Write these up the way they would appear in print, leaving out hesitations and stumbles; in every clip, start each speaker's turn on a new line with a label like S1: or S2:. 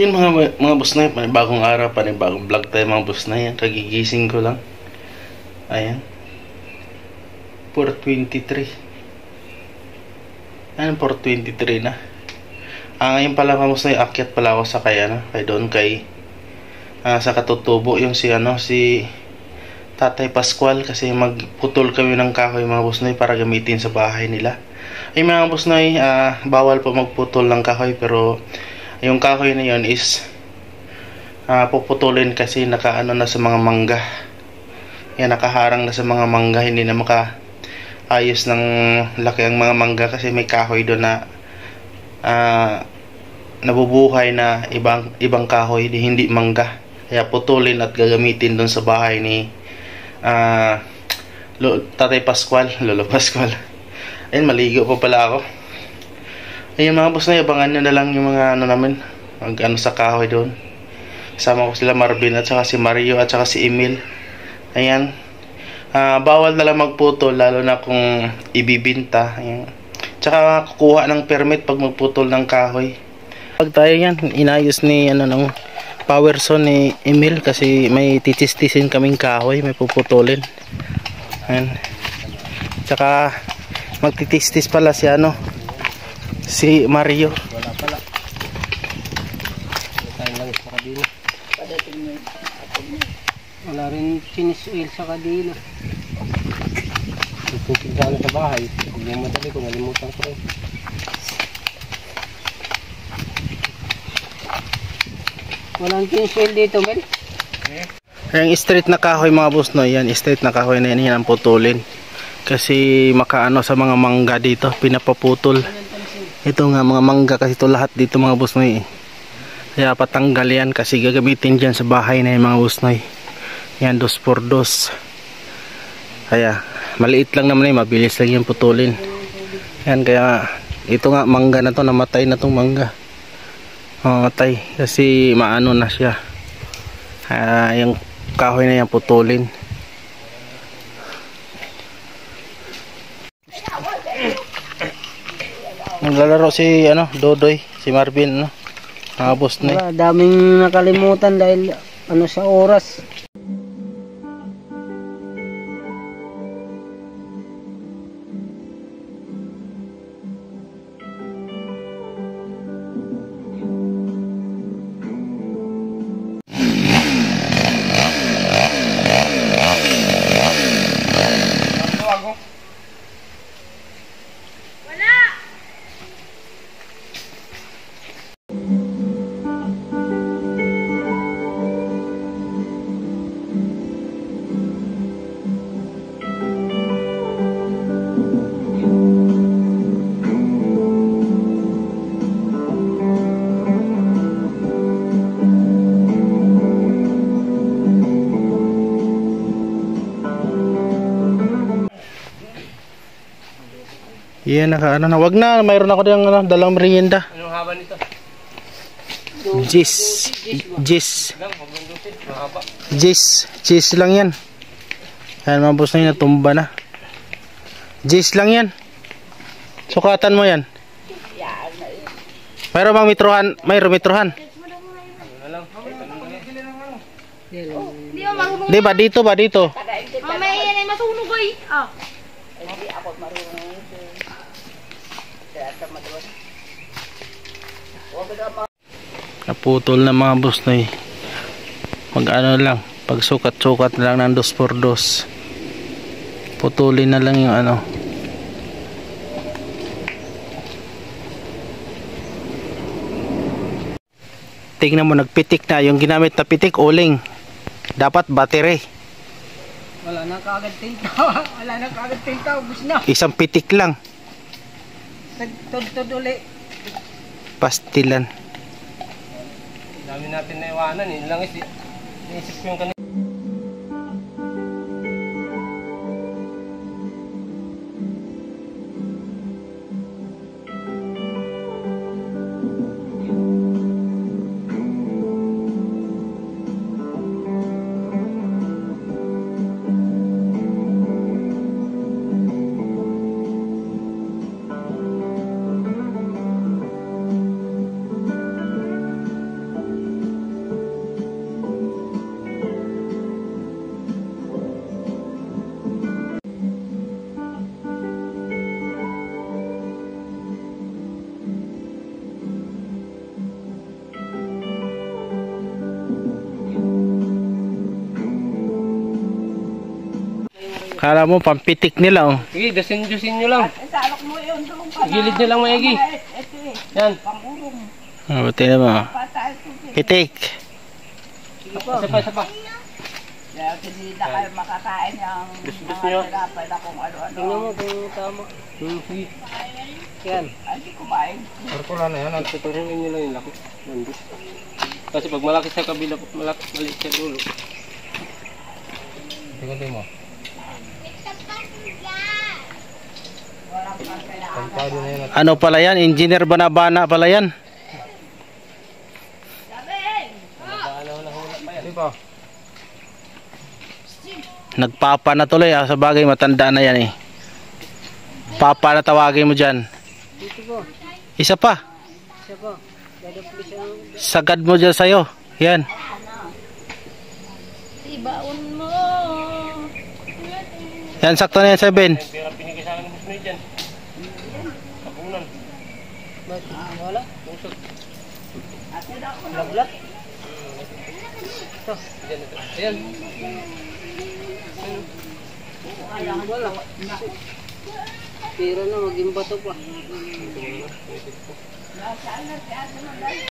S1: Yun mga boss na yun, bagong araw, bagong vlog tayo mga boss na yan. Kagigising ko lang. Ayan. 4:23. Ayan, 4:23 na. Ngayon pala mga boss na yun, akyat pala ako sa kay doon kay sa Katutubo yung si Tatay Pascual kasi magputol kami ng kahoy mga boss na yun para gamitin sa bahay nila. Ay mga boss na yun, bawal po magputol ng kahoy pero yung kahoy na yun is puputulin kasi nakaano na sa mga mangga. Yan, nakaharang na sa mga mangga, hindi na makaayos ng laki ang mga mangga kasi may kahoy doon na nabubuhay na ibang kahoy, hindi mangga. Kaya putulin at gagamitin doon sa bahay ni Tatay Pascual, Lolo Pascual. Ayun, maligo pa pala ako. Ayun mga boss na, abangan nyo na lang yung mga namin sa kahoy doon. Kasama ko sila Marvin at saka si Mario at saka si Emil. Ayan, bawal na lang magputol lalo na kung ibibinta. Ayan. Tsaka kukuha ng permit pag magputol ng kahoy. Pag tayo yan, inayos ni ng Powerson ni Emil kasi may titis-tisin kaming kahoy, may puputulin. Ayan. Tsaka magtitis-tis pala si Mario.
S2: Wala pala. Tayo lang sa kadila. Wala rin finish oil sa kadila. Itutin sana sa bahay. Hindi yung madali kung nalimutan ko rin. Walang finish oil dito, Mel?
S1: Yung straight na kahoy mga boss no, yan straight na kahoy na yan ang putulin. Kasi makaano sa mga mangga dito, pinapaputol. Ito nga mga mangga kasi ito lahat dito mga boss noy. Kaya patanggal yan kasi gagamitin dyan sa bahay na yung mga boss noy. Yan 2x2. Kaya maliit lang naman eh, mabilis lang yung putulin. Yan kaya ito nga mangga na to, namatay na tong mangga. Mamatay kasi maano na siya. Yung kahoy na yan putulin. Naglalaro si Dodoy, si Marvin mga boss na.
S2: Wala, daming nakalimutan dahil sa oras.
S1: Yan wag na, mayroon ako diyang dalang merienda.
S2: Anong haba nito?
S1: Cheese lang yan. Yan mga boss na yun, natumba na. Cheese lang yan. Sukatan mo yan. Mayroon bang mitrohan? Mayroon mitrohan. Di ba dito?
S3: Mamaya yan ay masunog ay.
S4: Hindi ako marunong.
S1: Naputol na mga boss na mag-ano lang, pagsukat-sukat lang ng 2x2. Putulin na lang yung tingnan mo, nagpitik na yung ginamit na pitik, uling. Dapat battery.
S2: Wala na kaagad tinta. Ubus na.
S1: Isang pitik lang.
S2: Tod uli.
S1: Pastilan.
S2: Dami natin na iwanan. Yun lang naisip ko yung kanina.
S1: Kala mo pampitik nila oh.
S2: Sige, dasin-dusin nyo lang.
S4: Isalok mo yun doon pa.
S2: Gilid nyo lang maigi.
S4: Ito eh.
S2: Yan.
S4: Pangurong.
S1: Buti na mo.
S4: Patay ito.
S1: Pitik.
S2: Isa pa, isa pa.
S4: Kaya hindi na kayo makakain yung
S2: Dus-dus
S4: mga
S2: nyo.
S4: tinapay na kung ano-ano.
S2: Tingnan mo kung tama. Sige. Yan.
S4: Ay, hindi kumain.
S2: Parkula na yan. Tuturunin nyo lang yung laki. Nandun. Kasi pag malaki sa kabila, maliit sa dulo. Tingnan mo. Pagkado na yan.
S1: Ano pala yan? Engineer Banabana pala yan.
S2: Hula-hula pa yan. Di ba?
S1: Nagpapa na tuloy ah. Sa bagay matanda na yan eh. Papa na tawagin mo dyan.
S2: Dito po.
S1: Isa pa.
S2: Isa po. Dadapli siya.
S1: Sagad mo dyan sa'yo. Yan.
S3: Ibaon mo.
S1: Yan, sakto na yan, 7.
S2: Pera pinigay sa akin ng musnoy dyan. Kapunan. Ba't? Wala? Pusot. Laglat? Ito. Dyan ito. Ayan. Wala. Pera na, maging bato pa.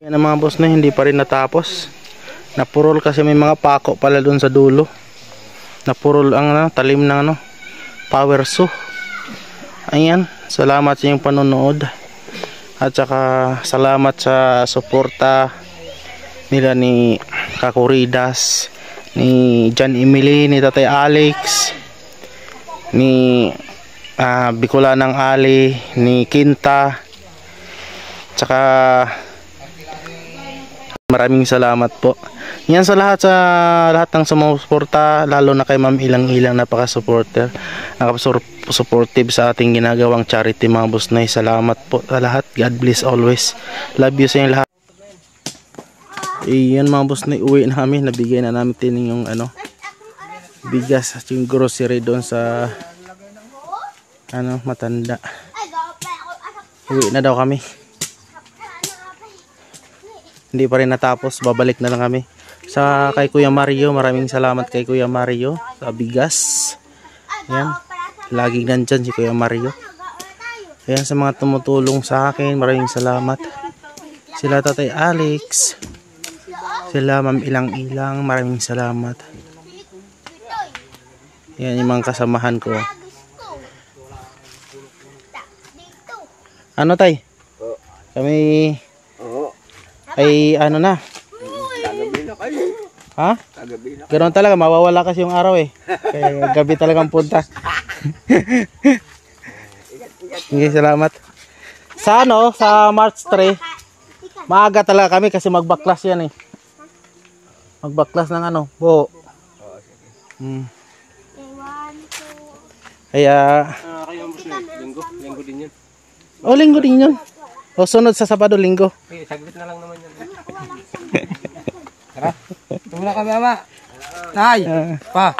S1: Yan ang mga boss na hindi pa rin natapos. Napurol kasi may mga pako pala doon sa dulo. Napurol ang talim ng power saw. Ayan, salamat sa inyong panonood. At saka salamat sa suporta nila ni Kakuridas, ni John Emily, ni Tatay Alex, ni Bicolanang Ali, ni Kinta. Tsaka maraming salamat po. Yan sa lahat ng sumusuporta, lalo na kay Ma'am Ilang-Ilang, napaka-supporter, napaka-supportive sa ating ginagawang charity mga boss na. Salamat po sa lahat. God bless always. Love you sa inyo lahat. Iyan mga boss na, uwi namin, nabigay na namin yung bigas at yung grocery doon sa matanda. Uwi na daw kami. Hindi pa rin natapos, babalik na lang kami. Sa kay Kuya Mario, maraming salamat kay Kuya Mario sa bigas. Ayan, laging nandyan si Kuya Mario. Ayan, sa mga tumutulong sa akin, maraming salamat. Sila Tatay Alex, sila Ma'am Ilang-Ilang, maraming salamat. Ayan yung mga kasamahan ko. Ano tay? Kami ay na.
S2: Kagabi na kayo.
S1: Ha?
S2: Kagabi na.
S1: Ganoon talaga, mawawala kasi yung araw eh. Kaya gabi talagang punta. Sige, salamat. Sa sa March 3, maaga talaga kami kasi magbaklas yan eh. Magbaklas ng buo. Kaya
S2: Kayo ang musnoy. Linggo din yan.
S1: linggo din yun. O sunod sa Sabado, linggo.
S2: Okay, saglit na lang naman yan. Tara. Tumula kami ama. Nay. Pa.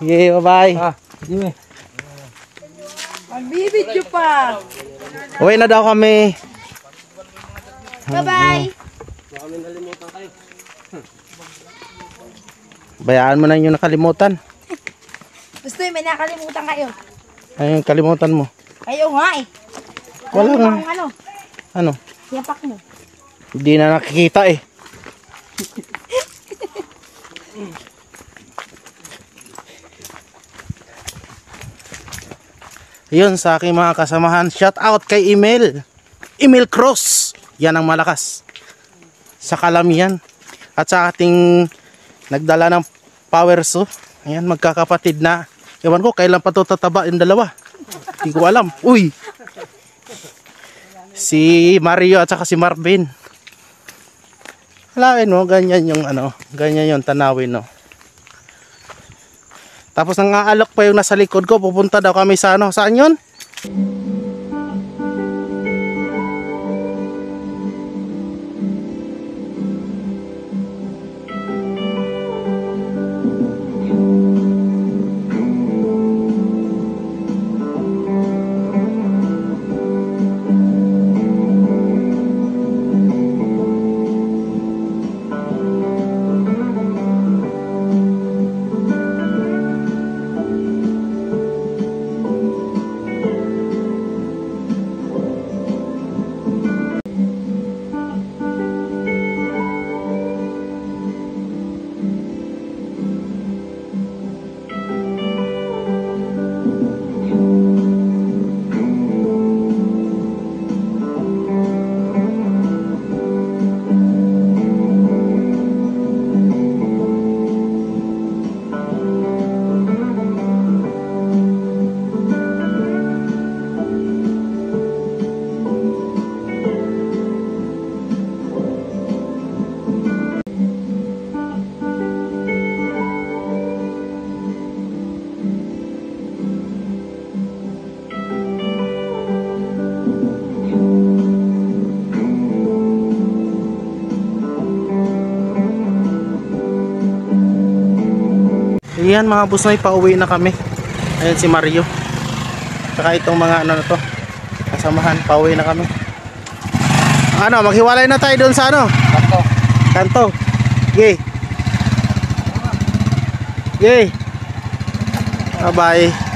S1: Okay, bye-bye.
S2: Pa. Jimmy.
S4: Magbibidyo pa.
S1: Uwi na daw kami.
S3: Bye-bye.
S2: Baka may nalimutan kayo.
S1: Bayaan mo na yung nakalimutan.
S3: Gusto may nakalimutan kayo.
S1: Ayun, kalimutan mo.
S3: Kayo nga eh.
S1: Wala nga. Ano?
S3: Yapak mo.
S1: Hindi na nakikita eh. Yun sa aking mga kasamahan. Shout out kay Emil Cross. Yan ang malakas sa Kalamian. At sa ating nagdala ng power saw. Ayan, magkakapatid na. Ewan ko kailan pa ito tataba yung dalawa. Hindi ko alam. Uy! Si Mario at saka si Marvin. Halain mo, ganyan yung ganyan yung tanawin Tapos nang aalok pa yung nasa likod ko, pupunta daw kami sa saan yun? Ayan mga busnoy, pauwi na kami. Ayan si Mario. Saka itong mga ano na to, kasamahan, pauwi na kami. Ano, maghiwalay na tayo doon sa ano? Kanto. Yay. Yay. Bye bye.